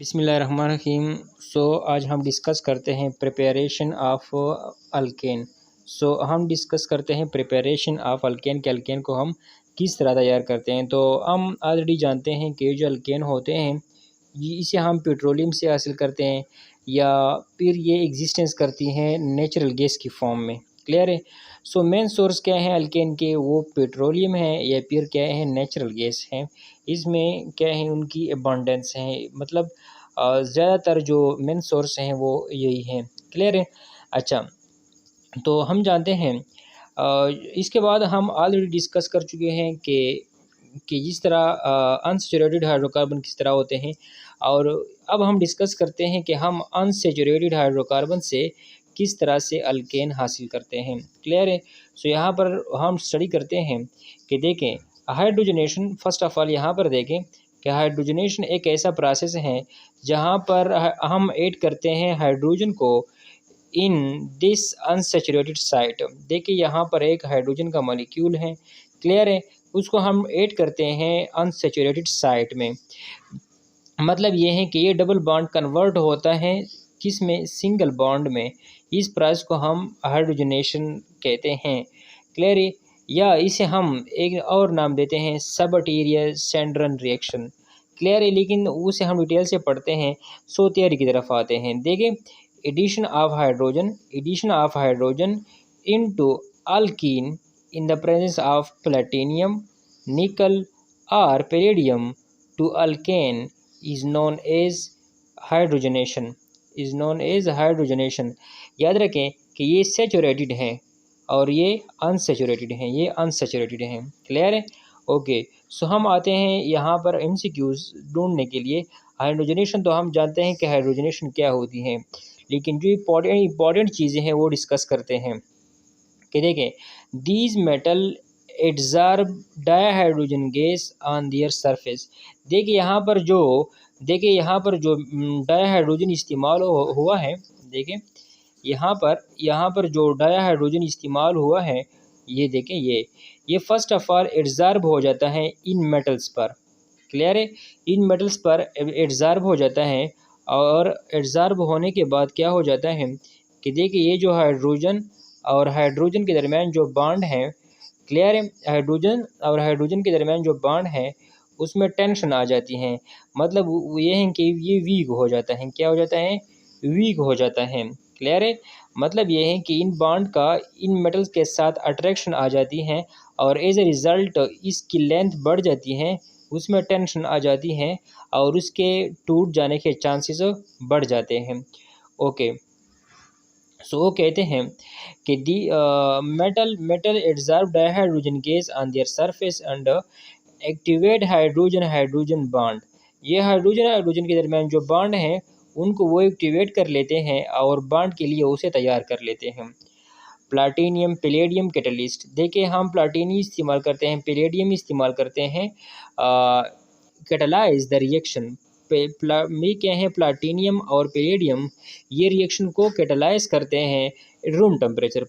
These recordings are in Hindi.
बिस्मिल्लाहिर्रहमानिर्रहीम। आज हम डिस्कस करते हैं प्रिपरेशन ऑफ अल्केन। हम डिस्कस करते हैं प्रिपरेशन ऑफ अल्केन के अल्केन को हम किस तरह तैयार करते हैं। तो हम ऑलरेडी जानते हैं कि जो अल्केन होते हैं इसे हम पेट्रोलियम से हासिल करते हैं या फिर ये एग्जिस्टेंस करती हैं नेचुरल गैस की फॉर्म में। क्लियर है। मेन सोर्स क्या है अल्केन के, वो पेट्रोलियम है या फिर क्या है नेचुरल गैस है। इसमें क्या है उनकी अबंडेंस है, मतलब ज़्यादातर जो मेन सोर्स हैं वो यही हैं। क्लियर है। अच्छा, तो हम जानते हैं इसके बाद हम ऑलरेडी डिस्कस कर चुके हैं कि जिस तरह अनसैचुरेटेड हाइड्रोकार्बन किस तरह होते हैं, और अब हम डिस्कस करते हैं कि हम अनसैचुरेटेड हाइड्रोकार्बन से किस तरह से अल्केन हासिल करते हैं। क्लियर है। यहाँ पर हम स्टडी करते हैं कि देखें हाइड्रोजनेशन। फर्स्ट ऑफ ऑल यहाँ पर देखें कि हाइड्रोजनेशन एक ऐसा प्रोसेस है जहाँ पर हम ऐड करते हैं हाइड्रोजन को इन दिस अनसैचुरेटेड साइट। देखिए यहाँ पर एक हाइड्रोजन का मॉलिक्यूल है। क्लियर है। उसको हम ऐड करते हैं अनसैचुरेटेड साइट में। मतलब ये है कि ये डबल बॉन्ड कन्वर्ट होता है किस में, सिंगल बॉन्ड में। इस प्रोसेस को हम हाइड्रोजनेशन कहते हैं। क्लियर है। या इसे हम एक और नाम देते हैं सबटेरियर सैंड्रन रिएक्शन। क्लियर है। लेकिन उसे हम डिटेल से पढ़ते हैं, थियरी की तरफ आते हैं। देखिए addition of hydrogen into alkene in the presence of platinum, nickel or palladium to alkane is known as hydrogenation। याद रखें कि ये सैचुरेटेड हैं और ये अनसैचुरेटेड हैं। क्लियर है। ओके। हम आते हैं यहाँ पर MCQs ढूंढने के लिए। हाइड्रोजनेशन तो हम जानते हैं कि हाइड्रोजनेशन क्या होती है, लेकिन जो इम्पॉर्टेंट चीज़ें हैं वो डिस्कस करते हैं कि देखें these metal adsorb dihydrogen gas on their surface. देखिए यहाँ पर जो डायहाइड्रोजन इस्तेमाल हुआ है, देखिए यहाँ पर जो डायहाइड्रोजन इस्तेमाल हुआ है, ये देखें ये फर्स्ट ऑफ ऑल एड्जॉर्ब हो जाता है इन मेटल्स पर। क्लियर है। इन मेटल्स पर एड्जॉर्ब हो जाता है, और एड्जॉर्ब होने के बाद क्या हो जाता है कि देखिए ये जो हाइड्रोजन और हाइड्रोजन के दरमियान जो बॉन्ड है, क्लियर है, हाइड्रोजन और हाइड्रोजन के दरमियान जो बॉन्ड है उसमें टेंशन आ जाती है। मतलब ये है कि ये वीक हो जाता है। क्या हो जाता है? वीक हो जाता है। क्लियर है। मतलब ये है कि इन बॉन्ड का इन मेटल्स के साथ अट्रैक्शन आ जाती है, और एज ए रिज़ल्ट इसकी लेंथ बढ़ जाती है, उसमें टेंशन आ जाती है, और उसके टूट जाने के चांसेस बढ़ जाते हैं। ओके। वो कहते हैं कि the metal adsorb dihydrogen gas on their surface and activate hydrogen bond. ये हाइड्रोजन के दरमियान जो बॉन्ड हैं उनको वो एक्टिवेट कर लेते हैं और बॉन्ड के लिए उसे तैयार कर लेते हैं। Platinum palladium catalyst. देखिए हम प्लाटीनियम इस्तेमाल करते हैं, पैलेडियम इस्तेमाल करते हैं कैटलाइज द रिएक्शन। में क्या है, प्लाटीनियम और पैलेडियम ये रिएक्शन को कैटलाइज करते हैं रूम टेम्परेचर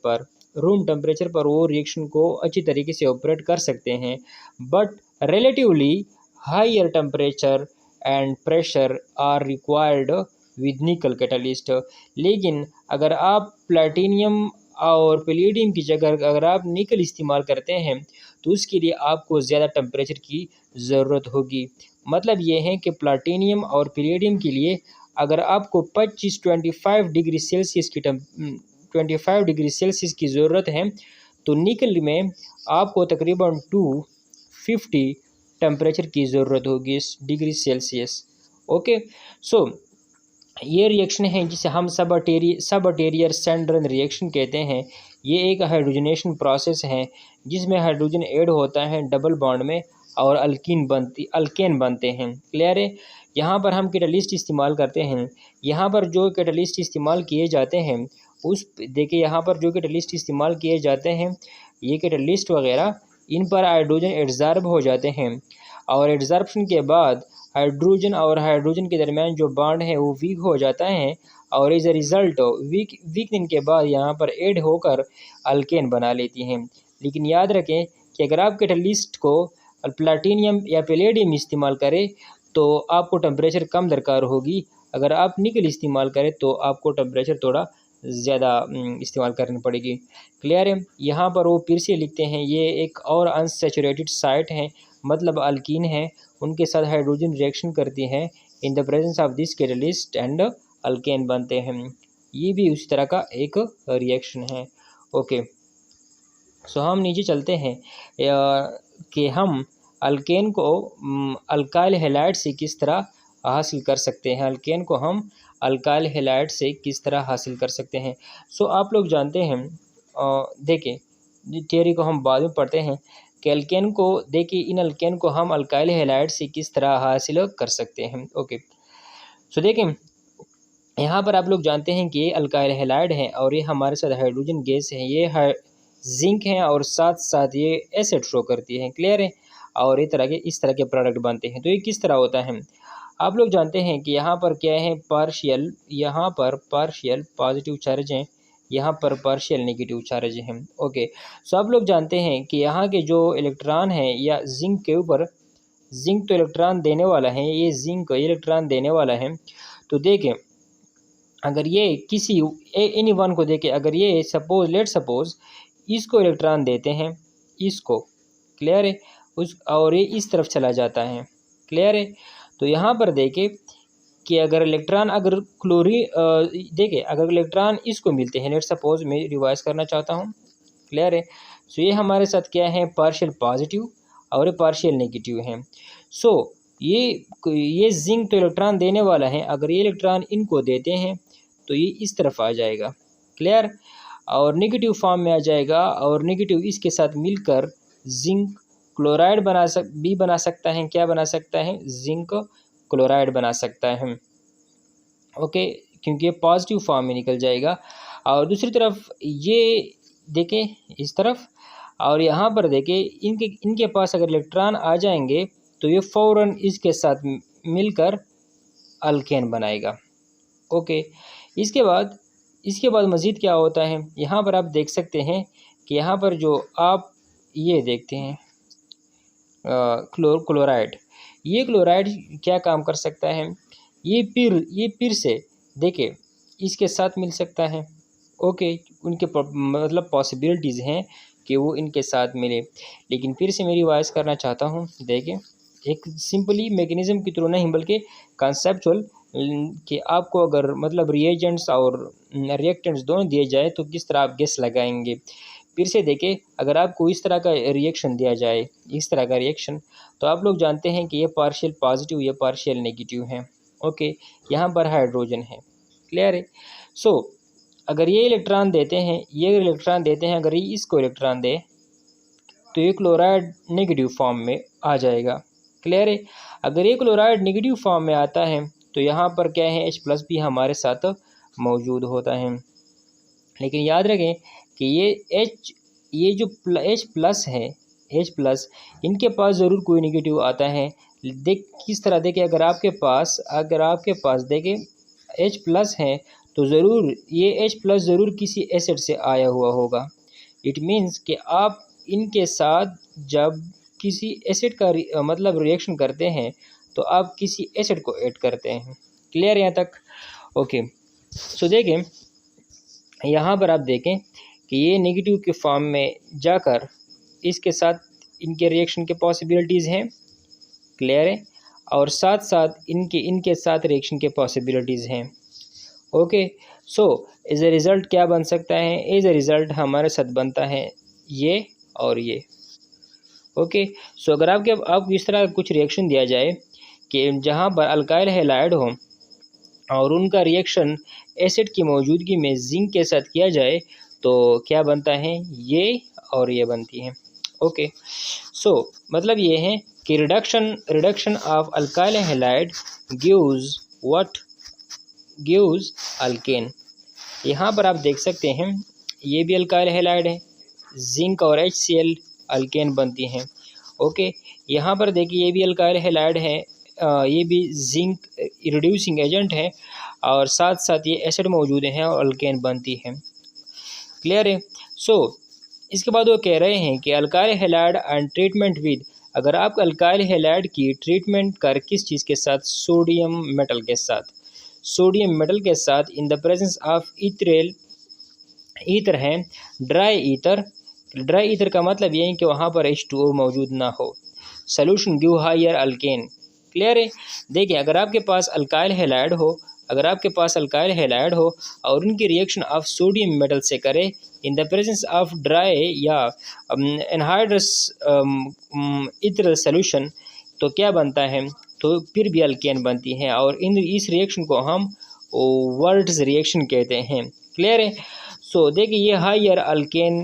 पर वो रिएक्शन को अच्छी तरीके से ऑपरेट कर सकते हैं। But relatively higher temperature and pressure are required with nickel catalyst. लेकिन अगर आप प्लाटीनियम और पैलेडियम की जगह अगर आप निकल इस्तेमाल करते हैं तो उसके लिए आपको ज़्यादा टेम्परेचर की ज़रूरत होगी। मतलब ये है कि प्लाटीनियम और पैलेडियम के लिए अगर आपको 25 डिग्री सेल्सियस की ज़रूरत है, तो निकल में आपको तकरीबन 250 टेम्परेचर की ज़रूरत होगी डिग्री सेल्सियस। ओके। ये रिएक्शन है जिसे हम सबटेरियर सैंड्रन रिएक्शन कहते हैं। ये एक हाइड्रोजनेशन प्रोसेस है जिसमें हाइड्रोजन ऐड होता है डबल बॉन्ड में और अल्केन बनते हैं। क्लियर है। यहाँ पर हम कैटलिस्ट इस्तेमाल करते हैं। यहाँ पर जो कैटलिस्ट इस्तेमाल किए जाते हैं देखिए यहाँ पर जो कैटलिस्ट इस्तेमाल किए जाते हैं, ये कैटलिस्ट वगैरह इन पर हाइड्रोजन एड्जॉर्ब हो जाते हैं, और एड्जॉर्प्शन के बाद हाइड्रोजन के दरमियान जो बॉन्ड है वो वीक हो जाता है, और एज ए रिज़ल्ट वीकनिंग के बाद यहाँ पर ऐड होकर अल्केन बना लेती हैं। लेकिन याद रखें कि अगर आप कैटलिस्ट को प्लाटीनियम या पैलेडियम इस्तेमाल करें तो आपको टेम्परेचर कम दरकार होगी। अगर आप निकल इस्तेमाल करें तो आपको टेम्परेचर थोड़ा ज़्यादा इस्तेमाल करनी पड़ेगी। क्लियर है? यहाँ पर वो फिर से लिखते हैं, ये एक और अनसैचुरेटेड साइट है, मतलब अल्कीन है, उनके साथ हाइड्रोजन रिएक्शन करती है, in the presence of this catalyst and alkane बनते हैं। ये भी उसी तरह का एक रिएक्शन है। ओके, सो हम नीचे चलते हैं कि हम अल्केन को अल्काइल हैलाइड से किस तरह हासिल कर सकते हैं। अल्केन को हम अल्काइल हैलाइड से किस तरह हासिल कर सकते हैं। सो आप लोग जानते हैं, देखिए थियोरी को हम बाद में पढ़ते हैं कि अल्केन को देखिए, इन अल्केन को हम अल्काइल हैलाइड से किस तरह हासिल कर सकते हैं। ओके, सो देखिए यहाँ पर आप लोग जानते हैं कि ये अल्काइल हैलाइड है और ये हमारे साथ हाइड्रोजन गैस है, ये जिंक है और साथ साथ ये एसिड शो करती है। क्लियर है? और इस तरह के प्रोडक्ट बनते हैं। तो ये किस तरह होता है, आप लोग जानते हैं कि यहाँ पर क्या है, पार्शियल, यहाँ पर पार्शियल पॉजिटिव चार्ज हैं, यहाँ पर पार्शियल नेगेटिव चार्ज हैं। ओके, सो आप लोग जानते हैं कि यहाँ के जो इलेक्ट्रॉन हैं या जिंक के ऊपर, जिंक तो इलेक्ट्रॉन देने वाला है, ये जिंक इलेक्ट्रॉन देने वाला है। तो देखें, अगर ये किसी एनी वन को देखें, अगर ये लेट सपोज इसको इलेक्ट्रॉन देते हैं, इसको, क्लियर है, और ये इस तरफ चला जाता है। क्लियर है? तो यहाँ पर देखें कि अगर इलेक्ट्रॉन, अगर देखिए अगर इलेक्ट्रॉन इसको मिलते हैं, लेट सपोज मैं रिवाइज करना चाहता हूँ। क्लियर है? सो ये हमारे साथ क्या है, पार्शियल पॉजिटिव और ये पार्शियल नेगेटिव है। सो ये जिंक तो इलेक्ट्रॉन देने वाला है, अगर ये इलेक्ट्रॉन इनको देते हैं तो ये इस तरफ आ जाएगा। क्लियर? और नेगेटिव फॉर्म में आ जाएगा, और नेगेटिव इसके साथ मिलकर जिंक क्लोराइड भी बना सकता है। क्या बना सकता है? जिंक क्लोराइड बना सकता है। ओके, क्योंकि ये पॉजिटिव फॉर्म में निकल जाएगा। और दूसरी तरफ ये देखें इस तरफ, और यहाँ पर देखें इनके पास अगर इलेक्ट्रॉन आ जाएंगे तो ये फ़ौरन इसके साथ मिलकर अल्केन बनाएगा। ओके, इसके बाद मज़ीद क्या होता है, यहाँ पर आप देख सकते हैं कि यहाँ पर जो आप ये देखते हैं क्लोराइड, ये क्लोराइड क्या काम कर सकता है, ये फिर से देखिए इसके साथ मिल सकता है। ओके, उनके मतलब पॉसिबिलिटीज़ हैं कि वो इनके साथ मिले। लेकिन फिर से मैं रिवाइज करना चाहता हूँ, देखिए एक सिंपली मैकेनिज़्म की तरह नहीं बल्कि कॉन्सेप्चुअल, कि आपको अगर मतलब रिएजेंट्स और रिएक्टेंट्स दोनों दिए जाए तो किस तरह आप गैस लगाएंगे। फिर से देखें, अगर आपको इस तरह का रिएक्शन दिया जाए, इस तरह का रिएक्शन, तो आप लोग जानते हैं कि ये पार्शियल पॉजिटिव, ये पार्शियल नेगेटिव है। ओके, यहाँ पर हाइड्रोजन है। क्लियर है? सो अगर ये इलेक्ट्रॉन देते हैं, अगर ये इसको इलेक्ट्रॉन दे तो ये क्लोराइड नेगेटिव फॉर्म में आ जाएगा। क्लियर है? अगर ये क्लोराइड नेगेटिव फॉर्म में आता है तो यहाँ पर क्या है, H+ भी हमारे साथ मौजूद होता है। लेकिन याद रखें कि ये जो H+ है, H+, इनके पास ज़रूर कोई नेगेटिव आता है। किस तरह देखिए, अगर आपके पास देखें H+ है तो ज़रूर ये H+ ज़रूर किसी एसिड से आया हुआ होगा। इट मीन्स कि आप इनके साथ जब किसी एसिड का मतलब रिएक्शन करते हैं तो आप किसी एसिड को ऐड करते हैं। क्लियर यहाँ तक? ओके, सो देखें यहाँ पर आप देखें कि ये नेगेटिव के फॉर्म में जाकर इसके साथ इनके रिएक्शन के पॉसिबिलिटीज़ हैं। क्लियर है? और साथ साथ इनके साथ रिएक्शन के पॉसिबिलिटीज़ हैं। Okay, so as a result क्या बन सकता है, एज ए रिज़ल्ट हमारे साथ बनता है ये और ये। ओके, सो अगर आपको इस तरह कुछ रिएक्शन दिया जाए कि जहाँ पर अल्काइल हैलाइड हो और उनका रिएक्शन एसिड की मौजूदगी में जिंक के साथ किया जाए तो क्या बनता है, ये और ये बनती है। ओके, सो मतलब ये है कि reduction of alkyl halide gives alkane. यहाँ पर आप देख सकते हैं ये भी अल्काइल हैलाइड है, जिंक और HCl अल्केन बनती हैं। ओके, यहाँ पर देखिए ये भी अल्काइल हैलाइड है, ये भी जिंक रिड्यूसिंग एजेंट है और साथ साथ ये एसिड मौजूद हैं और अल्केन बनती है। क्लियर है? सो इसके बाद वो कह रहे हैं कि alkyl halide and treatment with अगर आप अल्काइल हैलाइड की ट्रीटमेंट कर किस चीज़ के साथ, सोडियम मेटल के साथ, सोडियम मेटल के साथ in the presence of Ethrel, ether है ड्राई ईथर, ड्राई ईथर का मतलब ये है कि वहाँ पर H2O मौजूद ना हो, solution give higher alkane. Clear है। देखिए अगर आपके पास अल्काइल हैलाइड हो, अगर आपके पास अल्काइल हैलाइड हो और उनकी रिएक्शन आप सोडियम मेटल से करें in the presence of dry या एनहाइड्रस इथरल सोल्यूशन, तो क्या बनता है, तो फिर भी अल्केन बनती हैं और इस रिएक्शन को हम वर्ल्ड्स रिएक्शन कहते हैं। क्लियर है। सो देखिए ये हायर अल्केन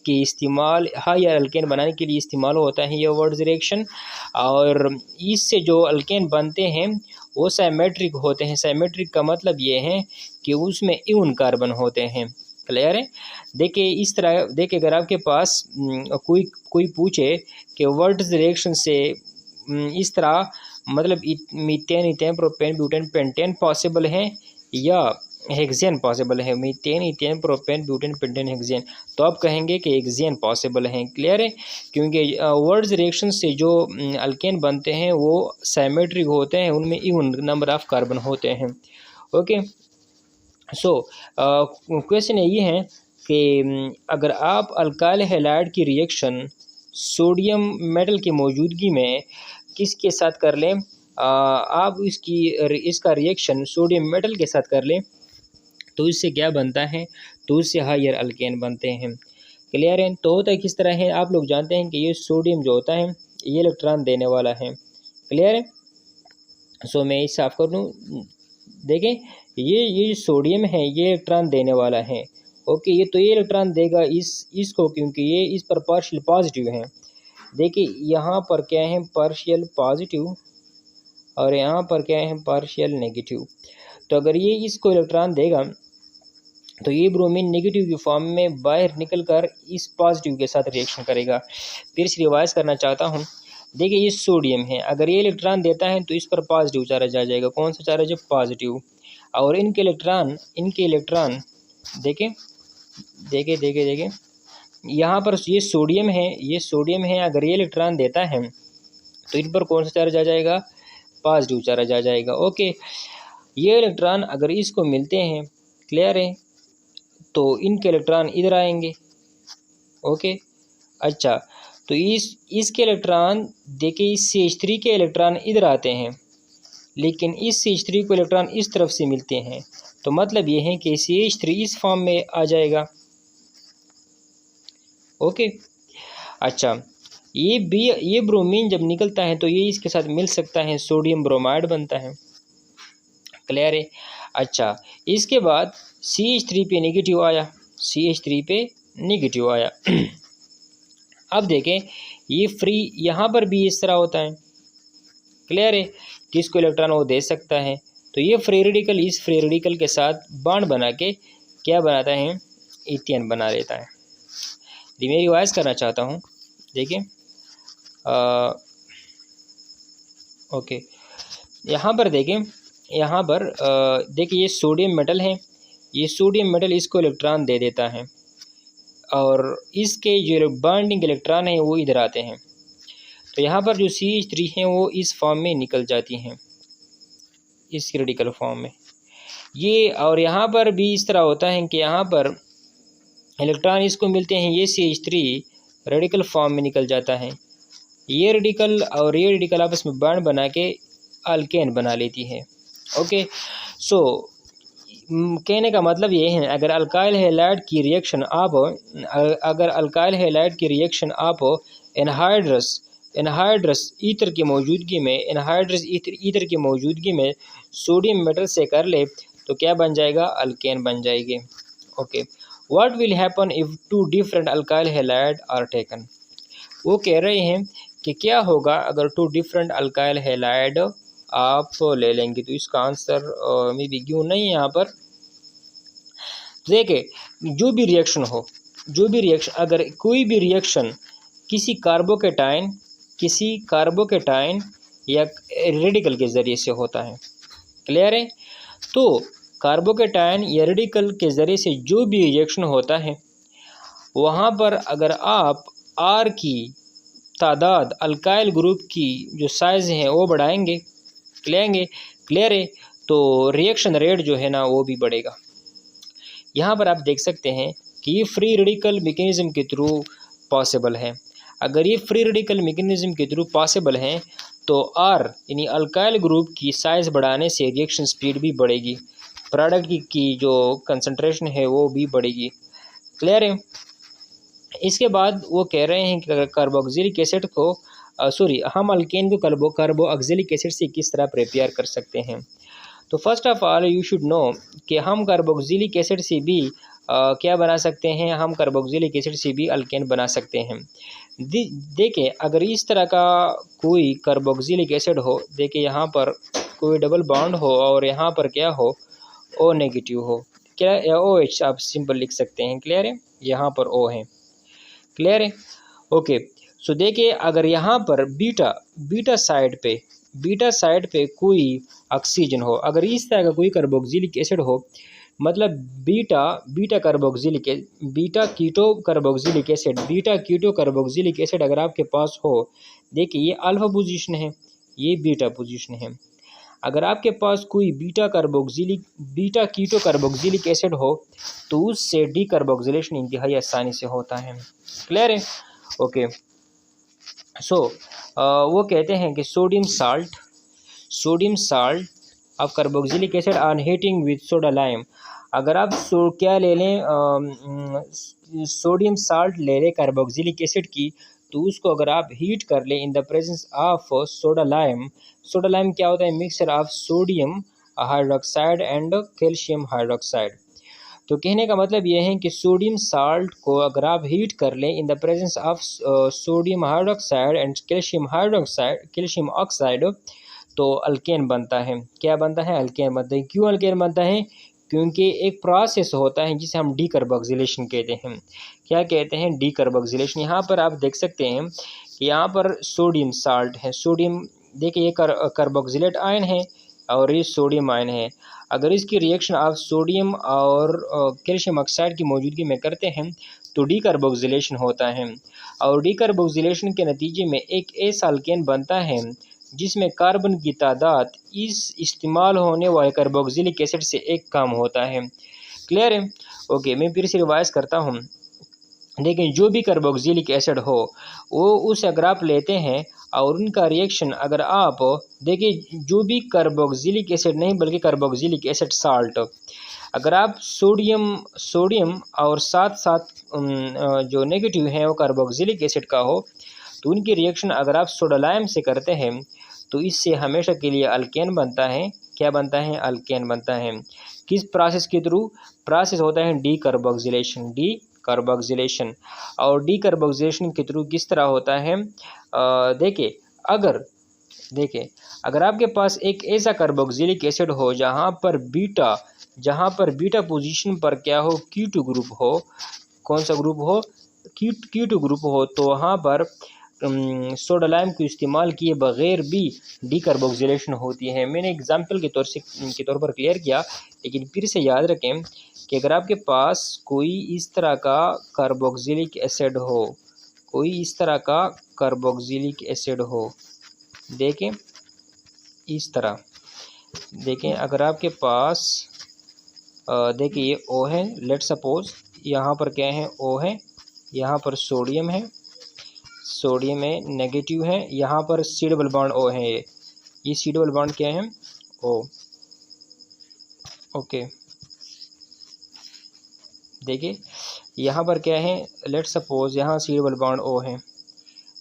के इस्तेमाल, हायर अल्केन बनाने के लिए इस्तेमाल होता है ये वर्ल्ड्स रिएक्शन, और इससे जो अल्केन बनते हैं वो साइमेट्रिक होते हैं। साइमेट्रिक का मतलब ये है कि उसमें इवन कार्बन होते हैं। क्लियर है। देखिए इस तरह, देखिए अगर आपके पास कोई पूछे कि वर्ल्ड्स रिएक्शन से इस तरह मतलब methane, ethane, propane, butane, pentane possible हैं या हेक्सेन पॉसिबल है, methane, ethane, propane, butane, pentane, hexane, तो आप कहेंगे कि हेक्सेन पॉसिबल हैं। क्लियर है। क्योंकि वर्ल्ड्स रिएक्शन से जो अल्केन बनते हैं वो साइमेट्रिक होते हैं, उनमें इवन नंबर ऑफ कार्बन होते हैं। ओके। सो क्वेश्चन ये है कि अगर आप अल्काइल हैलाइड की रिएक्शन सोडियम मेटल की मौजूदगी में किसके साथ कर लें, आप इसका रिएक्शन सोडियम मेटल के साथ कर लें तो इससे क्या बनता है, तो इससे हायर अल्केन बनते हैं। क्लियर है। तो होता है किस तरह है, आप लोग जानते हैं कि ये सोडियम जो होता है ये इलेक्ट्रॉन देने वाला है। क्लियर है। सो मैं इसे साफ कर दूँ। देखें ये सोडियम है, ये इलेक्ट्रॉन देने वाला है। ओके। ये तो ये इलेक्ट्रॉन देगा इसको, क्योंकि ये इस पर पार्शियल पॉजिटिव है। देखिए यहाँ पर क्या है, पार्शियल पॉजिटिव, और यहाँ पर क्या है, पार्शियल नेगेटिव। तो अगर ये इसको इलेक्ट्रॉन देगा तो ये ब्रोमीन नेगेटिव की फॉर्म में बाहर निकलकर इस पॉजिटिव के साथ रिएक्शन करेगा। फिर से रिवाइज करना चाहता हूँ। देखिए ये सोडियम है, अगर ये इलेक्ट्रॉन देता है तो इस पर पॉजिटिव चार्ज आ जाएगा। कौन सा चार्ज है, पॉजिटिव। और इनके इलेक्ट्रॉन देखें देखें देखें देखें यहाँ पर ये सोडियम है, ये सोडियम है, अगर ये इलेक्ट्रॉन देता है तो इन पर कौन सा चार्ज आ जाएगा, पॉजिटिव चार्ज आ जाएगा। ओके। ये इलेक्ट्रॉन अगर इसको मिलते हैं, क्लियर है, तो इनके इलेक्ट्रॉन इधर आएंगे। ओके। अच्छा, तो इसके इलेक्ट्रॉन देखिए, इस CH3 के इलेक्ट्रॉन इधर आते हैं, लेकिन इस CH3 को इलेक्ट्रॉन इस तरफ से मिलते हैं, तो मतलब ये है कि CH3 इस फॉर्म में आ जाएगा। ओके। अच्छा, ये ब्रोमीन जब निकलता है तो ये इसके साथ मिल सकता है, सोडियम ब्रोमाइड बनता है। क्लियर है। अच्छा, इसके बाद CH3 पे नेगेटिव आया, CH3 पे नेगेटिव आया। अब देखें ये फ्री, यहाँ पर भी इस तरह होता है। क्लियर है। किसको इलेक्ट्रॉन वो दे सकता है, तो ये फ्री रेडिकल इस फ्री रेडिकल के साथ बॉन्ड बना के क्या बनाता है, इथेन बना लेता है। मैं रिवाइज करना चाहता हूँ। देखिए ओके, यहाँ पर देखें, यहाँ पर देखिए ये सोडियम मेटल है, ये सोडियम मेटल इसको इलेक्ट्रॉन दे देता है और इसके जो बॉन्डिंग इलेक्ट्रॉन है वो इधर आते हैं, तो यहाँ पर जो CH3 हैं वो इस फॉर्म में निकल जाती हैं, इस रेडिकल फॉर्म में ये। और यहाँ पर भी इस तरह होता है कि यहाँ पर इलेक्ट्रॉन इसको मिलते हैं, ये CH3 रेडिकल फॉर्म में निकल जाता है। ये रेडिकल और ये रेडिकल आपस में बॉन्ड बना के अल्केन बना लेती है। ओके। सो कहने का मतलब ये है, अगर अल्काइल हैलाइड की रिएक्शन आप एनहाइड्रस ईथर की मौजूदगी में, एनहाइड्रस ईथर की मौजूदगी में सोडियम मेटल से कर ले तो क्या बन जाएगा, अल्केन बन जाएगी। Okay. What will happen if 2 different alkyl halide are taken. वो कह रहे हैं कि क्या होगा अगर 2 डिफरेंट अल्काइल हैलाइड आप ले लेंगे, तो इसका आंसर मे बी गिवन नहीं है यहाँ पर। देखिए जो भी रिएक्शन अगर कोई भी रिएक्शन किसी कार्बोकेटाइन या रेडिकल के ज़रिए से होता है। क्लियर है। तो कार्बोकेटाइन या रेडिकल के ज़रिए से जो भी रिएक्शन होता है वहाँ पर अगर आप R की तादाद अल्काइल ग्रुप की जो साइज़ है वो बढ़ाएंगे, क्लियर है, तो रिएक्शन रेट जो है ना वो भी बढ़ेगा। यहाँ पर आप देख सकते हैं कि ये फ्री रेडिकल मैकेनिज्म के थ्रू पॉसिबल है। अगर ये फ्री रेडिकल मैकेनिज्म के थ्रू पॉसिबल है तो आर यानी अल्काइल ग्रुप की साइज़ बढ़ाने से रिएक्शन स्पीड भी बढ़ेगी, प्रोडक्ट की जो कंसंट्रेशन है वो भी बढ़ेगी, क्लियर है। इसके बाद वो कह रहे हैं कि कार्बोक्सिलिक एसिड को हम अल्केन को कार्बोक्सिलिक एसिड से किस तरह प्रिपेयर कर सकते हैं। तो first of all you should know कि हम कार्बोक्सिलिक एसिड से भी क्या बना सकते हैं, हम कार्बोक्सिलिक एसिड से भी अल्केन बना सकते हैं। देखिए अगर इस तरह का कोई कार्बोक्सिलिक एसिड हो, देखिए यहाँ पर कोई डबल बॉन्ड हो और यहाँ पर क्या हो, ओ नेगेटिव हो, क्या OH आप सिंपल लिख सकते हैं, क्लियर है, यहाँ पर O है, क्लियर है, ओके। सो देखिए अगर यहाँ पर बीटा साइड पे कोई ऑक्सीजन हो, अगर इस तरह का कोई कार्बोक्सिलिक एसिड हो, मतलब बीटा कीटो कार्बोक्सिलिक एसिड अगर आपके पास हो, देखिए ये अल्फा पोजीशन है, ये बीटा पोजीशन है। अगर आपके पास कोई बीटा कीटो कार्बोक्सिलिक एसिड हो तो उससे डीकार्बोक्सिलेशन इंतहाई आसानी से होता है, क्लियर है, ओके। सो वो कहते हैं कि sodium salt of carboxylic acid on heating with soda lime. अगर आप क्या ले लें, सोडियम साल्ट ले लें कार्बोक्सिलिक एसिड की, तो उसको अगर आप हीट कर लें in the presence of soda lime क्या होता है, mixture of sodium hydroxide and calcium hydroxide. तो कहने का मतलब यह है कि सोडियम साल्ट को अगर आप हीट कर लें in the presence of sodium hydroxide and calcium oxide, तो अल्केन बनता है। क्या बनता है, अल्केन बनता है। क्यों अल्केन बनता है, क्योंकि एक प्रोसेस होता है जिसे हम डीकार्बोक्सिलेशन कहते हैं। क्या कहते हैं, डीकार्बोक्सिलेशन। यहाँ पर आप देख सकते हैं कि यहाँ पर सोडियम साल्ट है, सोडियम देखिए ये कार्बोक्सिलेट आयन है और ये सोडियम आयन है। अगर इसकी रिएक्शन आप सोडियम और कैल्शियम ऑक्साइड की मौजूदगी में करते हैं तो डीकार्बोक्सिलेशन होता है, और डीकार्बोक्सिलेशन के नतीजे में एक ऐसा अल्केन बनता है जिसमें कार्बन की तादाद इस इस्तेमाल होने वाले कार्बोक्सिलिक एसिड से एक कम होता है, क्लियर है, ओके। मैं फिर से रिवाइज करता हूँ। लेकिन जो भी कार्बोक्सिलिक एसिड हो वो उस अगर आप लेते हैं और उनका रिएक्शन अगर आप देखिए, जो भी कार्बोक्सिलिक एसिड नहीं बल्कि कार्बोक्सिलिक एसिड साल्ट, अगर आप सोडियम और साथ जो नेगेटिव है वो कार्बोक्सिलिक एसिड का हो, तो उनकी रिएक्शन अगर आप सोडा लाइम से करते हैं तो इससे हमेशा के लिए अल्केन बनता है। क्या बनता है, अल्केन बनता है। किस प्रोसेस के थ्रू, प्रोसेस होता है डीकार्बोक्सिलेशन। और डीकार्बोक्सिलेशन के थ्रू किस तरह होता है, देखिए अगर आपके पास एक ऐसा कार्बोक्सिलिक एसिड हो जहाँ पर बीटा पोजीशन पर क्या हो, कीटो ग्रुप हो, कौन सा ग्रुप हो, कीटो ग्रुप हो, तो वहाँ पर सोडा लाइम को इस्तेमाल किए बगैर भी डीकार्बोक्सिलेशन होती है। मैंने एग्जाम्पल के तौर पर क्लियर किया, लेकिन फिर से याद रखें कि अगर आपके पास कोई इस तरह का कार्बोक्सिलिक एसिड हो, देखें इस तरह, देखें अगर आपके पास देखिए ये O है, लेट सपोज यहाँ पर क्या है, O है, यहाँ पर सोडियम है नेगेटिव है, यहाँ पर सी डबल बॉन्ड O है, ये सी डबल बॉन्ड क्या है, O, ओके। देखिए यहाँ पर क्या है, लेट सपोज यहाँ सी डबल बॉन्ड O है,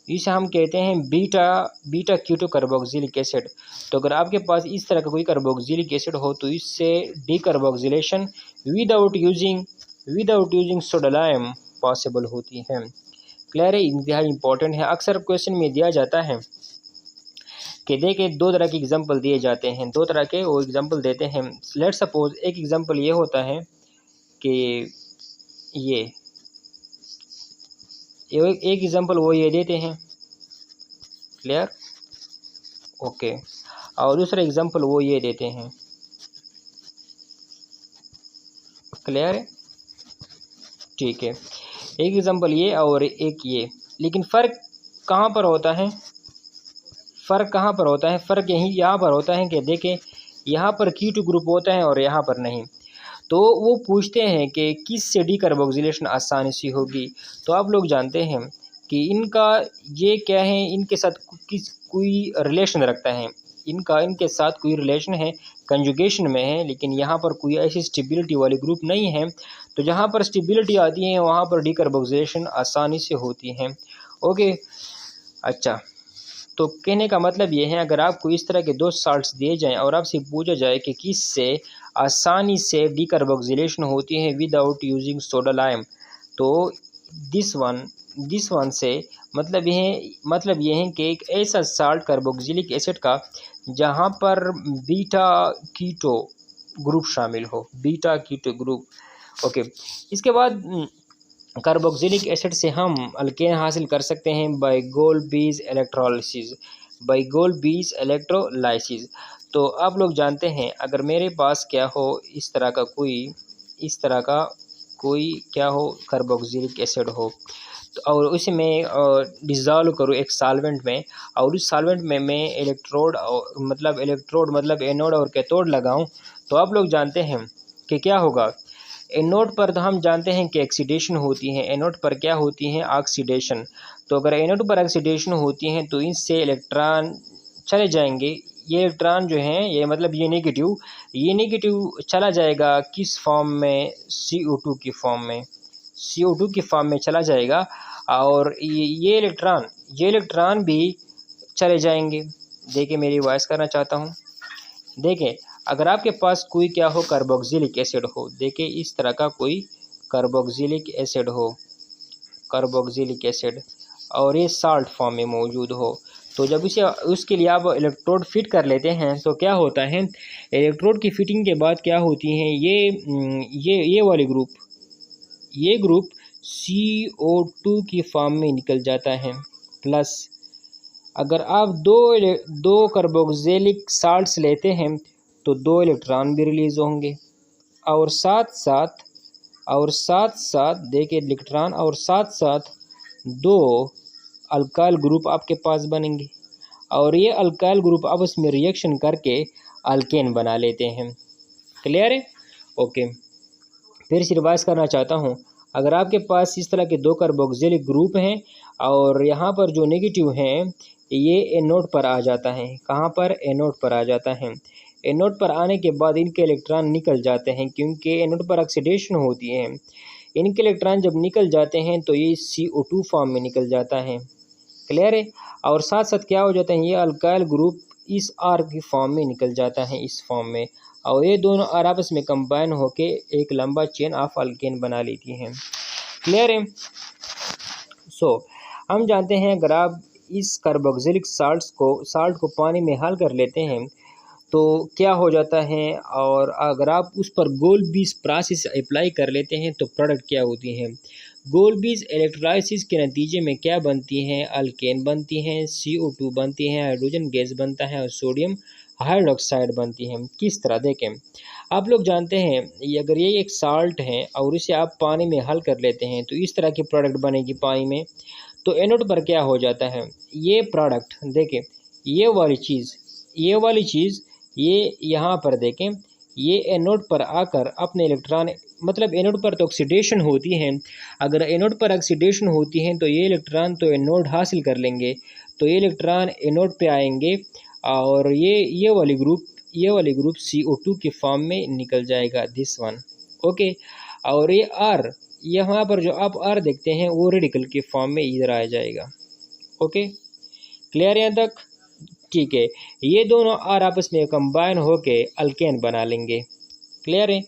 इसे हम कहते हैं बीटा कीटो कार्बोक्सिलिक एसिड। तो अगर आपके पास इस तरह का कोई कार्बोक्सिलिक एसिड हो तो इससे decarboxylation without using soda lime possible होती है, क्लियर है, इंतहाई इंपॉर्टेंट है। अक्सर क्वेश्चन में दिया जाता है कि देखिए दो तरह के एग्जाम्पल दिए जाते हैं, दो तरह के वो एग्जाम्पल देते हैं। लेट सपोज एक एग्जाम्पल ये होता है कि एक एग्जाम्पल वो ये देते हैं, क्लियर, ओके, और दूसरा एग्जाम्पल वो ये देते हैं, क्लियर है, ठीक है। एक एग्जाम्पल ये और एक ये, लेकिन फ़र्क कहाँ पर होता है, फ़र्क कहाँ पर होता है, फ़र्क यहीं यहाँ पर होता है कि देखें यहाँ पर कीटो ग्रुप होता है और यहाँ पर नहीं। तो वो पूछते हैं कि किससे डीकार्बोक्सिलेशन आसानी से होगी। तो आप लोग जानते हैं कि इनका ये क्या है, इनके साथ किस कोई रिलेशन रखता है, इनका इनके साथ कोई रिलेशन है, कंजुगेशन में है, लेकिन यहाँ पर कोई ऐसी स्टेबिलिटी वाली ग्रुप नहीं है। तो जहाँ पर स्टेबिलिटी आती है वहाँ पर डीकार्बोक्सिलेशन आसानी से होती है। ओके, अच्छा, तो कहने का मतलब ये है, अगर आपको इस तरह के दो साल्ट्स दिए जाएं और आपसे पूछा जाए कि किससे आसानी से डीकार्बोक्सिलेशन होती है विदाउट यूजिंग सोडा लाइम, तो दिस वन से मतलब ये है कि एक ऐसा साल्ट कार्बोक्सिलिक एसिड का जहाँ पर बीटा कीटो ग्रुप शामिल हो, बीटा कीटो ग्रुप। ओके, इसके बाद कार्बोक्सिलिक एसिड से हम अल्केन हासिल कर सकते हैं by Kolbe's electrolysis, by Kolbe's electrolysis. तो आप लोग जानते हैं, अगर मेरे पास क्या हो इस तरह का कोई क्या हो कार्बोक्सिलिक एसिड हो, तो और उसे मैं डिज़ोल्व करूँ एक सॉल्वेंट में, और उस सॉल्वेंट में मैं इलेक्ट्रोड मतलब एनोड और कैथोड लगाऊं, तो आप लोग जानते हैं कि क्या होगा। एनोड पर तो हम जानते हैं कि ऑक्सीडेशन होती है, एनोड पर क्या होती है, ऑक्सीडेशन। तो अगर एनोड पर ऑक्सीडेशन होती है तो इससे इलेक्ट्रॉन चले जाएंगे। ये इलेक्ट्रॉन जो हैं, ये मतलब ये नेगेटिव चला जाएगा किस फॉर्म में, CO2 की फॉर्म में, CO2 की फॉर्म में चला जाएगा। और ये इलेक्ट्रॉन भी चले जाएंगे। देखिए, मेरी वॉइस करना चाहता हूँ। देखें, अगर आपके पास कोई क्या हो कार्बोक्सिलिक एसिड हो, देखिए इस तरह का कोई कार्बोक्सिलिक एसिड हो, कार्बोक्सिलिक एसिड, और ये साल्ट फॉर्म में मौजूद हो, तो जब उसे उसके लिए आप इलेक्ट्रोड फिट कर लेते हैं तो क्या होता है, इलेक्ट्रोड की फिटिंग के बाद क्या होती है, ये वाली ग्रुप, ये ग्रुप CO2 की फॉर्म में निकल जाता है। प्लस अगर आप दो कार्बोक्सिलिक साल्ट्स लेते हैं तो 2 इलेक्ट्रॉन भी रिलीज़ होंगे, और साथ साथ देखिए इलेक्ट्रॉन, और साथ साथ 2 अल्काइल ग्रुप आपके पास बनेंगे, और ये अल्काइल ग्रुप आपस में रिएक्शन करके अल्केन बना लेते हैं। क्लियर है? ओके, फिर से रिवाइज करना चाहता हूँ। अगर आपके पास इस तरह के 2 कार्बोक्सिलिक ग्रुप हैं और यहाँ पर जो नेगेटिव हैं ये एनोड पर आ जाता है, कहाँ पर, एनोड पर आ जाता है। एनोड पर आने के बाद इनके इलेक्ट्रॉन निकल जाते हैं, क्योंकि एनोड पर ऑक्सीडेशन होती है। इनके इलेक्ट्रॉन जब निकल जाते हैं तो ये CO2 फॉर्म में निकल जाता है। क्लियर है? और साथ साथ क्या हो जाता है, ये अल्काइल ग्रुप इस R की फॉर्म में निकल जाता है, इस फॉर्म में, और ये दोनों R आपस में कंबाइन होके एक लंबा चेन ऑफ अल्केन बना लेती हैं। क्लियर है? हम जानते हैं, अगर आप इस कार्बोक्सिलिक साल्ट को पानी में हल कर लेते हैं तो क्या हो जाता है, और अगर आप उस पर गोल्ड-बेस प्रोसेस अप्लाई कर लेते हैं तो प्रोडक्ट क्या होती हैं। गोल्ड-बेस इलेक्ट्रोलाइसिस के नतीजे में क्या बनती हैं, अल्केन बनती हैं, CO2 बनती है, हाइड्रोजन गैस बनता है और सोडियम हाइड्रोक्साइड बनती हैं। किस तरह, देखें, आप लोग जानते हैं अगर ये एक साल्ट है और इसे आप पानी में हल कर लेते हैं तो इस तरह की प्रोडक्ट बनेगी पानी में। तो एनोड पर क्या हो जाता है, ये प्रोडक्ट देखें, ये वाली चीज़ ये यहाँ पर देखें, ये एनोड पर आकर अपने इलेक्ट्रॉन, मतलब एनोड पर तो ऑक्सीडेशन होती है, अगर एनोड पर ऑक्सीडेशन होती है तो ये इलेक्ट्रॉन तो एनोड हासिल कर लेंगे, तो ये इलेक्ट्रॉन एनोड पे आएंगे और ये वाली ग्रुप CO2 की फॉर्म में निकल जाएगा, दिस वन। ओके, और ये R, यहाँ पर जो आप R देखते हैं वो रेडिकल की फॉर्म में इधर आ जाएगा। ओके, क्लियर यहाँ तक? ठीक है, ये दोनों R आपस में कंबाइन होके अल्केन बना लेंगे। क्लियर है?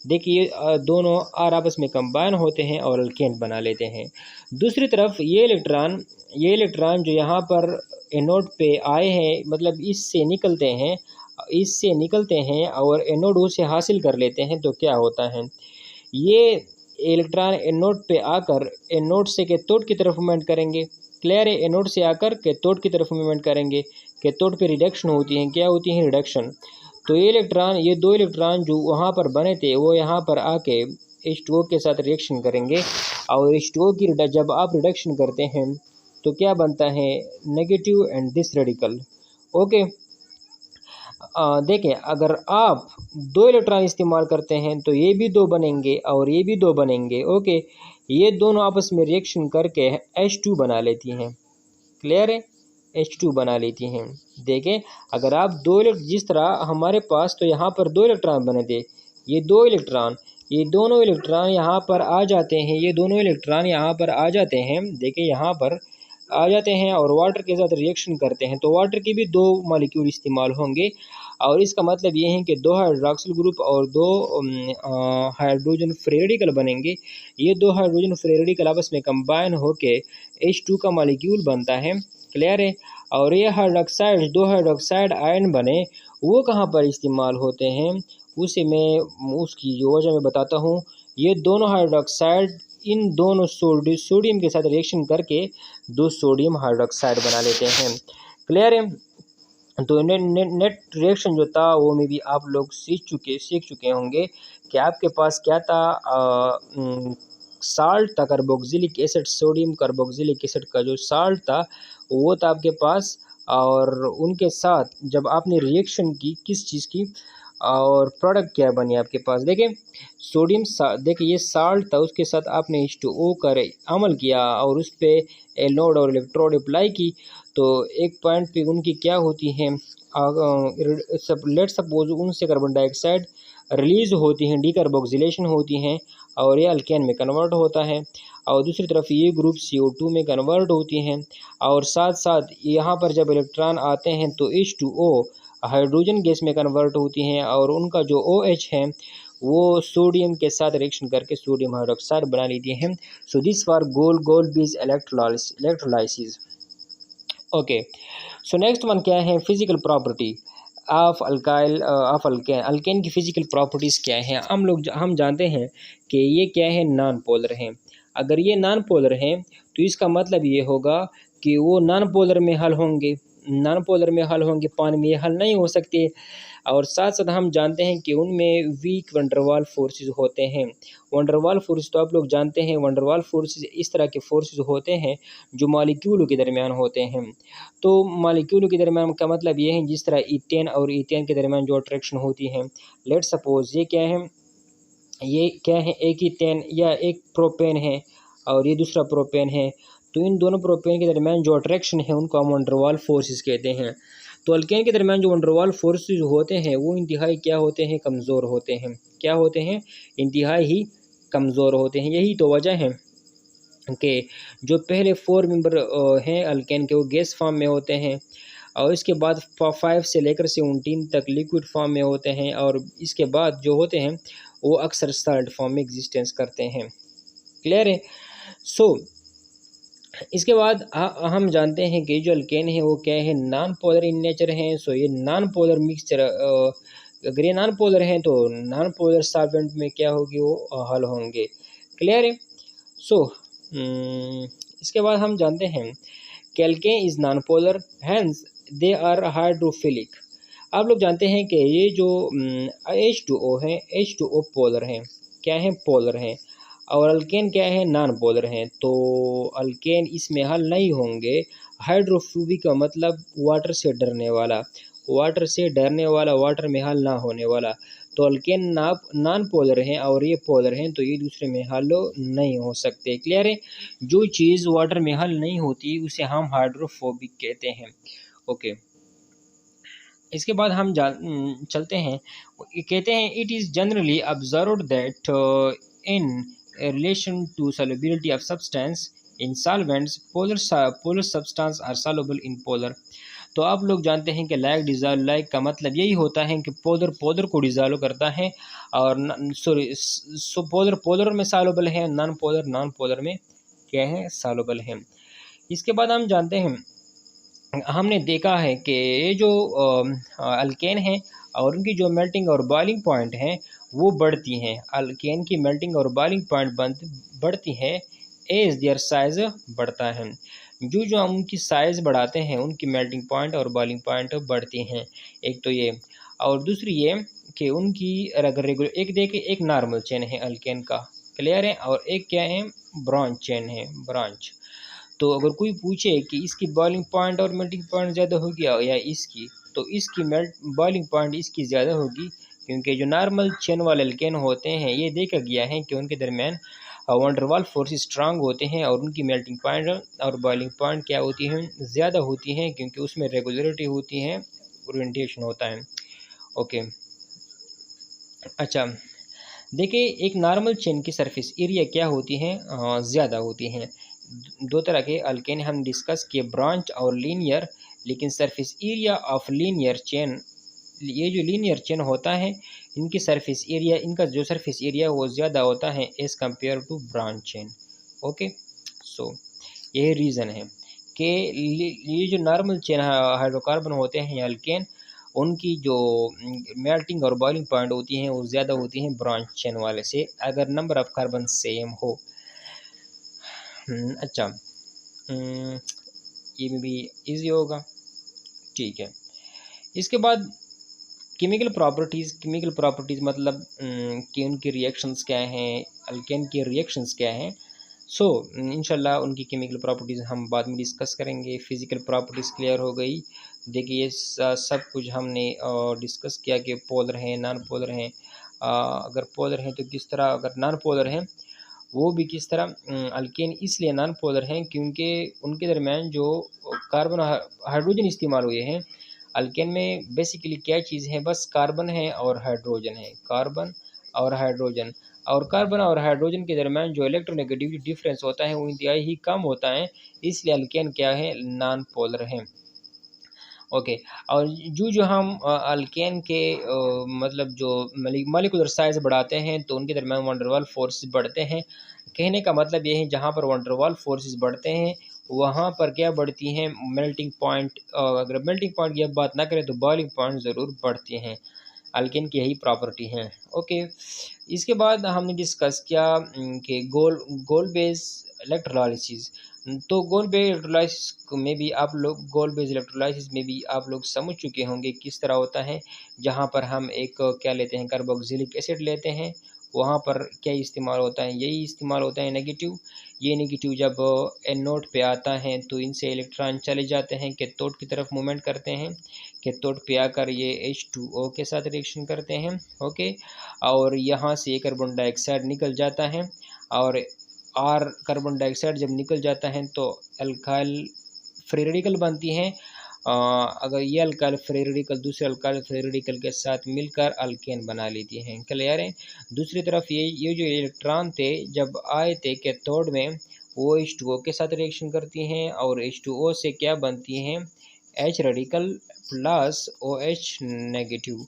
देखिए, दोनों R आपस में कंबाइन होते हैं और अल्केन बना लेते हैं। दूसरी तरफ ये इलेक्ट्रॉन जो यहाँ पर एनोड पे आए हैं, मतलब इससे निकलते हैं और एनोड उसे हासिल कर लेते हैं, तो क्या होता है, ये इलेक्ट्रॉन एनोड पे आकर एनोड से कैथोड की तरफ मूवमेंट करेंगे। क्लियर है? एनोड से आकर कैथोड की तरफ मूवमेंट करेंगे, कैथोड पे रिडक्शन होती है, क्या होती है, रिडक्शन। तो ये 2 इलेक्ट्रॉन जो वहाँ पर बने थे वो यहाँ पर आके H2O के साथ रिएक्शन करेंगे, और H2O की जब आप रिडक्शन करते हैं तो क्या बनता है, negative and this radical. Okay, देखें अगर आप दो इलेक्ट्रॉन इस्तेमाल करते हैं तो ये भी दो बनेंगे और ये भी दो बनेंगे। ओके, ये दोनों आपस में रिएक्शन करके H2 बना लेती हैं। क्लियर है, H2 बना लेती हैं। देखें अगर आप जिस तरह हमारे पास तो यहाँ पर दो इलेक्ट्रॉन बने थे, ये दो इलेक्ट्रॉन, ये दोनों इलेक्ट्रॉन यहाँ पर आ जाते हैं, ये दोनों इलेक्ट्रॉन यहाँ पर आ जाते हैं। देखिए यहाँ पर आ जाते हैं और वाटर के साथ रिएक्शन करते हैं, तो वाटर के भी दो मॉलिक्यूल इस्तेमाल होंगे और इसका मतलब ये है कि दो हाइड्रोक्सिल ग्रुप और दो हाइड्रोजन फ्री रेडिकल बनेंगे। ये दो हाइड्रोजन फ्री रेडिकल आपस में कंबाइन होके H2 का मॉलिक्यूल बनता है। क्लियर है, और ये हाइड्रोक्साइड, दो हाइड्रोक्साइड आयन बने, वो कहाँ पर इस्तेमाल होते हैं, उसे मैं उसकी जो वजह मैं बताता हूँ। ये दोनों हाइड्रोक्साइड इन दोनों सोडियम के साथ रिएक्शन करके दो सोडियम हाइड्रोक्साइड बना लेते हैं। क्लियर है, तो नेट रिएक्शन जो था वो में भी आप लोग सीख चुके होंगे कि आपके पास क्या था, साल्ट था, carboxylic acid, sodium carboxylic acid का जो साल्ट था वो था आपके पास, और उनके साथ जब आपने रिएक्शन की किस चीज़ की और प्रोडक्ट क्या बनी आपके पास। देखें सोडियम देखिए ये साल्ट था, उसके साथ आपने H2O कर अमल किया और उस पर एनोड और इलेक्ट्रोड अप्लाई की, तो एक पॉइंट पे उनकी क्या होती हैं, लेट सपोज उनसे कार्बन डाइऑक्साइड रिलीज होती हैं, डीकार्बोक्सिलेशन होती हैं और ये अल्केन में कन्वर्ट होता है, और दूसरी तरफ ये ग्रुप CO2 में कन्वर्ट होती हैं, और साथ साथ यहाँ पर जब इलेक्ट्रॉन आते हैं तो H2O हाइड्रोजन गैस में कन्वर्ट होती हैं और उनका जो OH है वो सोडियम के साथ रिएक्शन करके सोडियम हाइड्रोक्साइड बना लेती हैं। सो दिस फॉर गोल बीज electrolysis. Okay, so next one क्या है, physical property of alkane. Alkane की फिजिकल प्रॉपर्टीज़ क्या हैं, हम जानते हैं कि ये क्या है, नॉन पोलर हैं। अगर ये नॉन पोलर हैं तो इसका मतलब ये होगा कि वो नॉन पोलर में हल होंगे, नॉन पोलर में हल होंगे, पानी में ये हल नहीं हो सकते। और साथ साथ हम जानते हैं कि उनमें वीक वंडरवाल फोर्सेस होते हैं। वंडरवाल फोर्स तो आप लोग जानते हैं, वंडरवाल फोर्सेस इस तरह के फोर्सेस होते हैं जो मॉलिक्यूलों के दरमियान होते हैं। तो मॉलिक्यूलों के दरमियान का मतलब ये है जिस तरह ईथेन और ईथेन के दरमियान जो अट्रैक्शन होती है। लेट सपोज ये क्या है, ये क्या है, एक ईथेन या एक प्रोपेन है और ये दूसरा प्रोपेन है, तो इन दोनों प्रोपेन के दरमियान जो अट्रैक्शन है उनको हम वंडरवाल फोर्सेस कहते हैं। तो अल्केन के दरमियान जो वंडरवाल फोर्सेस होते हैं वो इंतहाई क्या होते हैं, कमज़ोर होते हैं। क्या होते हैं, इंतहाई ही कमज़ोर होते हैं। यही तो वजह है कि जो पहले 4 मेंबर हैं अल्केन के वो गैस फॉर्म में होते हैं, और इसके बाद 5 से लेकर 17 तक लिक्विड फॉर्म में होते हैं, और इसके बाद जो होते हैं वो अक्सर सॉलिड फॉर्म में एग्जिस्टेंस करते हैं। क्लियर है, सो इसके बाद हम जानते हैं कि जो अल्केन है वो क्या है, नॉन पोलर इन नेचर हैं। सो ये नॉन पोलर मिक्सचर, अगर ये नॉन पोलर हैं तो नॉन पोलर सॉल्वेंट में क्या होगी, वो हल होंगे। क्लियर है, सो इसके बाद हम जानते हैं कि alkane is non polar, hence they are hydrophilic. आप लोग जानते हैं कि ये जो H2O है, H2O पोलर हैं, क्या है, पोलर हैं, और अल्केन क्या है, नॉन पोलर हैं। तो अल्केन इसमें हल नहीं होंगे। हाइड्रोफोबिक का मतलब वाटर से डरने वाला, वाटर से डरने वाला, वाटर में हल ना होने वाला। तो अल्केन नॉन पोलर हैं और ये पोलर हैं, तो ये दूसरे में हल नहीं हो सकते। क्लियर है, जो चीज़ वाटर में हल नहीं होती उसे हम हाइड्रोफोबिक कहते हैं। ओके, इसके बाद हम चलते हैं, कहते हैं it is generally observed that in relation to solubility of substance in solvents, polar substance are soluble in polar। तो आप लोग जानते हैं कि लाइक डिज़ॉल्व, लाइक का मतलब यही होता है कि पोलर को डिज़ॉल्व करता है, और पोलर में सॉल्युबल है, नॉन पोलर में क्या है, सॉल्युबल है। इसके बाद हम जानते हैं, हमने देखा है कि ये जो अल्केन है और उनकी जो मेल्टिंग और बॉइलिंग पॉइंट हैं वो बढ़ती हैं। अल्केन की मेल्टिंग और बॉइलिंग पॉइंट बढ़ती हैं एज देयर साइज़ बढ़ता है। जो हम उनकी साइज़ बढ़ाते हैं उनकी मेल्टिंग पॉइंट और बॉइलिंग पॉइंट बढ़ती हैं। एक तो ये, और दूसरी ये कि उनकी अगर रेगुलर, एक देखिए एक नॉर्मल चेन है अल्केन का, क्लियर है, और एक क्या है, ब्रांच चेन है, ब्रांच। तो अगर कोई पूछे कि इसकी बॉइलिंग पॉइंट और मेल्टिंग पॉइंट ज़्यादा होगी या इसकी, तो इसकी मेल्ट बॉइलिंग पॉइंट इसकी ज़्यादा होगी, क्योंकि जो नॉर्मल चेन वाले एल्केन होते हैं ये देखा गया है कि उनके दरमियान वंडर वाल फोर्स स्ट्रांग होते हैं और उनकी मेल्टिंग पॉइंट और बॉइलिंग पॉइंट क्या होती हैं, ज़्यादा होती हैं, क्योंकि उसमें रेगुलरिटी होती है, ओरिएंटेशन होता है। ओके, अच्छा, देखिए एक नॉर्मल चेन की सरफेस एरिया क्या होती है, ज़्यादा होती हैं। दो तरह के अल्केन हम डिस्कस किए, ब्रांच और लीनियर, लेकिन surface area of linear chain, ये जो लीनियर चेन होता है इनकी सरफेस एरिया, इनका जो सरफेस एरिया वो ज़्यादा होता है as compare to branch chain. Okay, so यही रीज़न है कि ये जो नॉर्मल चेन हाइड्रोकार्बन होते हैं अल्केन, उनकी जो मेल्टिंग और बॉइलिंग पॉइंट होती हैं वो ज़्यादा होती हैं ब्रांच चेन वाले से, अगर नंबर ऑफ कार्बन सेम हो। अच्छा, ये में भी इजी होगा, ठीक है। इसके बाद केमिकल प्रॉपर्टीज़ मतलब कि उनकी रिएक्शंस क्या हैं, अल्केन के रिएक्शंस क्या हैं। सो इंशाल्लाह उनकी केमिकल प्रॉपर्टीज़ हम बाद में डिस्कस करेंगे। फिज़िकल प्रॉपर्टीज़ क्लियर हो गई। देखिए ये सब कुछ हमने डिस्कस किया कि पोलर हैं, नॉन पोलर हैं। अगर पोलर हैं तो किस तरह, अगर नॉन पोलर हैं वो भी किस तरह। अल्केन इसलिए नॉन पोलर हैं क्योंकि उनके दरमियान जो कार्बन हाइड्रोजन इस्तेमाल हुए हैं। अल्केन में बेसिकली क्या चीज़ है, बस कार्बन है और हाइड्रोजन है, कार्बन और हाइड्रोजन। और कार्बन और हाइड्रोजन के दरमियान जो इलेक्ट्रोनेगेटिविटी डिफरेंस होता है वो इंतहाई ही कम होता है, इसलिए अल्केन क्या है, नॉन पोलर है। ओके, और जो हम अल्केन के मतलब जो मॉलिक्यूलर साइज बढ़ाते हैं तो उनके दरमियान वंडरवाल फोर्सेस बढ़ते हैं। कहने का मतलब ये है जहाँ पर वंडरवाल फोर्सेस बढ़ते हैं वहाँ पर क्या बढ़ती हैं, मेल्टिंग पॉइंट। अगर मेल्टिंग पॉइंट की अब बात ना करें तो बॉइलिंग पॉइंट ज़रूर बढ़ती हैं। अल्केन की यही प्रॉपर्टी है। ओके, इसके बाद हमने डिस्कस किया कि गोल बेस इलेक्ट्रोलाइसिस। तो गोल बेस इलेक्ट्रोलाइसिस में भी आप लोग समझ चुके होंगे किस तरह होता है। जहाँ पर हम एक क्या लेते हैं, कार्बोक्सिलिक एसिड लेते हैं, वहाँ पर क्या इस्तेमाल होता है, यही इस्तेमाल होता है नेगेटिव। ये नेगेटिव जब एनोड पे आता है तो इनसे इलेक्ट्रॉन चले जाते हैं, कैथोड की तरफ मूवमेंट करते हैं। कैथोड पे आकर ये H2O के साथ रिएक्शन करते हैं। ओके, और यहाँ से कार्बन डाइऑक्साइड निकल जाता है, और कार्बन डाइऑक्साइड जब निकल जाता है तो अल्काइल फ्री रेडिकल बनती हैं। अगर ये अल्काइल फ्री रेडिकल दूसरे अल्काइल फ्री रेडिकल के साथ मिलकर अल्केन बना लेती हैं। क्लियर है। दूसरी तरफ ये जो इलेक्ट्रॉन थे जब आए थे कैथोड में, वो H2O के साथ रिएक्शन करती हैं और H2O से क्या बनती हैं, H radical plus OH negative.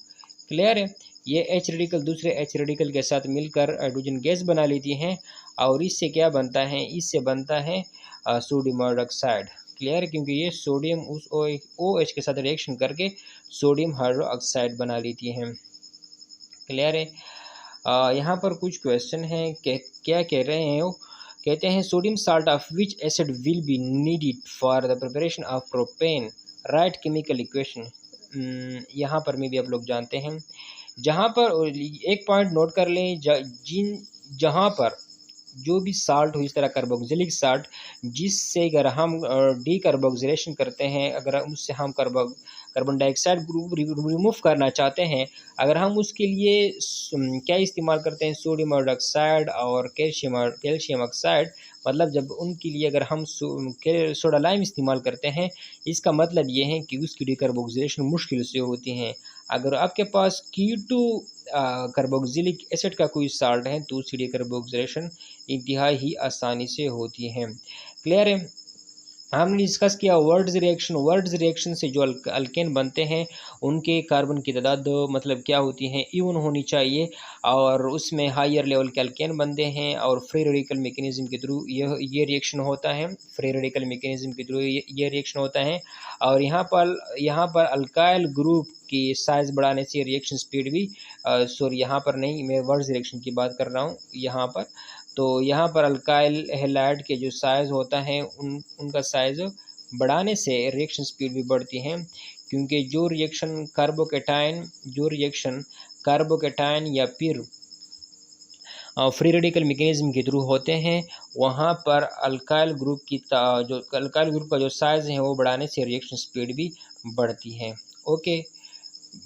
Clear है। ये H रेडिकल दूसरे H रेडिकल के साथ मिलकर हाइड्रोजन गैस बना लेती हैं, और इससे क्या बनता है, इससे बनता है सोडियम हाइड्रोक्साइड। क्लियर है, क्योंकि ये सोडियम उस OH के साथ रिएक्शन करके सोडियम हाइड्रोक्साइड बना लेती हैं। क्लियर है। यहाँ पर कुछ क्वेश्चन हैं कि क्या कह रहे हैं वो, कहते हैं sodium salt of which acid will be needed for the preparation of propane, right chemical equation. यहाँ पर में भी आप लोग जानते हैं, जहाँ पर एक पॉइंट नोट कर लें, जहाँ पर जो भी साल्ट हो, इस तरह कार्बोक्सिलिक साल्ट, जिससे अगर हम डीकार्बोक्सिलेशन करते हैं, अगर उससे हम कार्बन डाइऑक्साइड ग्रुप रिमूव करना चाहते हैं, अगर हम उसके लिए क्या इस्तेमाल करते हैं, सोडियम हाइड्रोक्साइड और कैल्शियम ऑक्साइड। मतलब जब उनके लिए अगर हम सोडा लाइम इस्तेमाल करते हैं, इसका मतलब ये है कि उसकी डीकार्बोक्सिलेशन मुश्किल से होती हैं। अगर आपके पास कीटो कार्बोक्सिलिक एसिड का कोई साल्ट है तो उसकी डीकार्बोक्सिलेशन इंतहाई ही आसानी से होती है। क्लियर है। हमने डिस्कस किया वर्ड्स रिएक्शन से जो अल्केन बनते हैं उनके कार्बन की तादाद मतलब क्या होती है, इवन होनी चाहिए, और उसमें हायर लेवल के अल्केन बनते हैं, और फ्री रेडिकल मैकेनिज्म के थ्रू ये रिएक्शन होता है, फ्री रेडिकल मैकेनिज्म के थ्रू ये रिएक्शन होता है। और यहाँ पर अल्काइल ग्रुप की साइज़ बढ़ाने से रिएक्शन स्पीड भी सॉरी यहाँ पर नहीं, मैं वर्ड्स रिएक्शन की बात कर रहा हूँ यहाँ पर। तो यहाँ पर अल्काइल हैलाइड के जो साइज़ होता है उनका साइज़ बढ़ाने से रिएक्शन स्पीड भी बढ़ती है, क्योंकि जो रिएक्शन कार्बोकेटाइन या फिर फ्री रेडिकल मैकेनिज्म के थ्रू होते हैं, वहाँ पर अल्काइल ग्रुप की जो अल्काइल ग्रुप का जो साइज़ है वो बढ़ाने से रिएक्शन स्पीड भी बढ़ती है। ओके,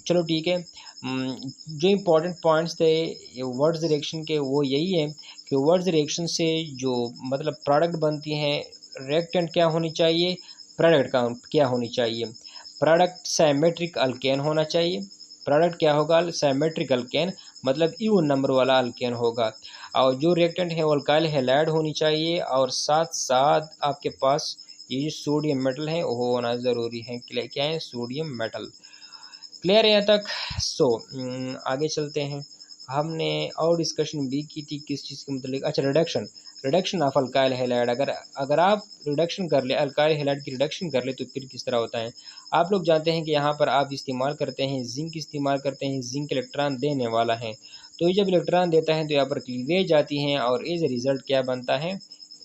चलो ठीक है। जो इम्पोर्टेंट पॉइंट्स थे वर्ड्स रिएक्शन के वो यही है कि वर्ड्स रिएक्शन से जो मतलब प्रोडक्ट बनती हैं, रिएक्टेंट क्या होनी चाहिए, प्रोडक्ट का क्या होनी चाहिए। प्रोडक्ट साइमेट्रिक अल्केन होना चाहिए। प्रोडक्ट क्या होगा, साइमेट्रिक अल्केन, मतलब इवन नंबर वाला अल्केन होगा। और जो रिएक्टेंट है वो अल्काइल हैलाइड होनी चाहिए, और साथ साथ आपके पास ये जो सोडियम मेटल है वो होना ज़रूरी है। क्या है, सोडियम मेटल। क्लियर है यहाँ तक। सो आगे चलते हैं। हमने और डिस्कशन भी की थी किस चीज़ के मतलब, अच्छा reduction, reduction of alkyl halide. अगर आप रिडक्शन कर ले, अल्काइल हैलाइड की रिडक्शन कर ले तो फिर किस तरह होता है। आप लोग जानते हैं कि यहाँ पर आप इस्तेमाल करते हैं जिंक, इस्तेमाल करते हैं जिंक इलेक्ट्रॉन देने वाला है। तो ये जब इलेक्ट्रॉन देता है तो यहाँ पर क्लीवेज आती हैं, और एज ए रिज़ल्ट क्या बनता है,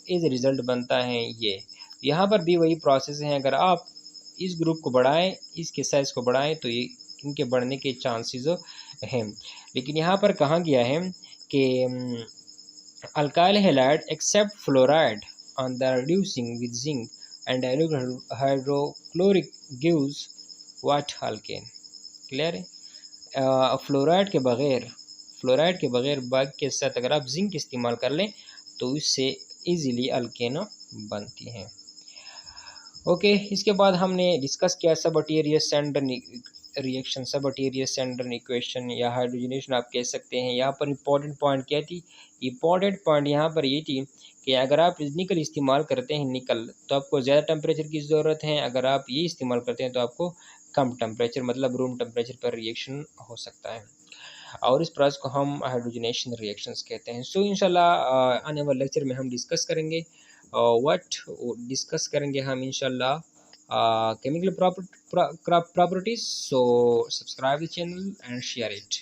एज ए रिज़ल्ट बनता है ये। यहाँ पर भी वही प्रोसेस है, अगर आप इस ग्रुप को बढ़ाएं, इसके साइज़ को बढ़ाएं तो ये इनके बढ़ने के चांसेस हैं। लेकिन यहाँ पर कहा गया है कि alkyl halide except fluoride on the reducing with zinc and hydrochloric gives what alkane. Clear है। फ्लोराइड के बगैर बाग के साथ अगर आप जिंक इस्तेमाल कर लें तो इससे इजीली अल्केन बनती हैं। ओके, इसके बाद हमने डिस्कस किया सबअटेरियस सैंडर्न रिएक्शन, सबअटेरियस सैंडर्न इक्वेशन या हाइड्रोजनेशन आप कह सकते हैं। यहाँ पर इंपॉर्टेंट पॉइंट क्या थी, इंपॉर्टेंट पॉइंट यहाँ पर ये थी कि अगर आप निकल इस्तेमाल करते हैं निकल तो आपको ज़्यादा टेम्परेचर की ज़रूरत है, अगर आप ये इस्तेमाल करते हैं तो आपको कम टेम्परेचर मतलब रूम टेम्परेचर पर रिएक्शन हो सकता है, और इस प्रोसेस को हम हाइड्रोजनेशन रिएक्शंस कहते हैं। सो इंशाल्लाह आने वाले लेक्चर में हम डिस्कस करेंगे डिस्कस करेंगे हम इंशाल्लाह chemical properties. So subscribe the channel and share it.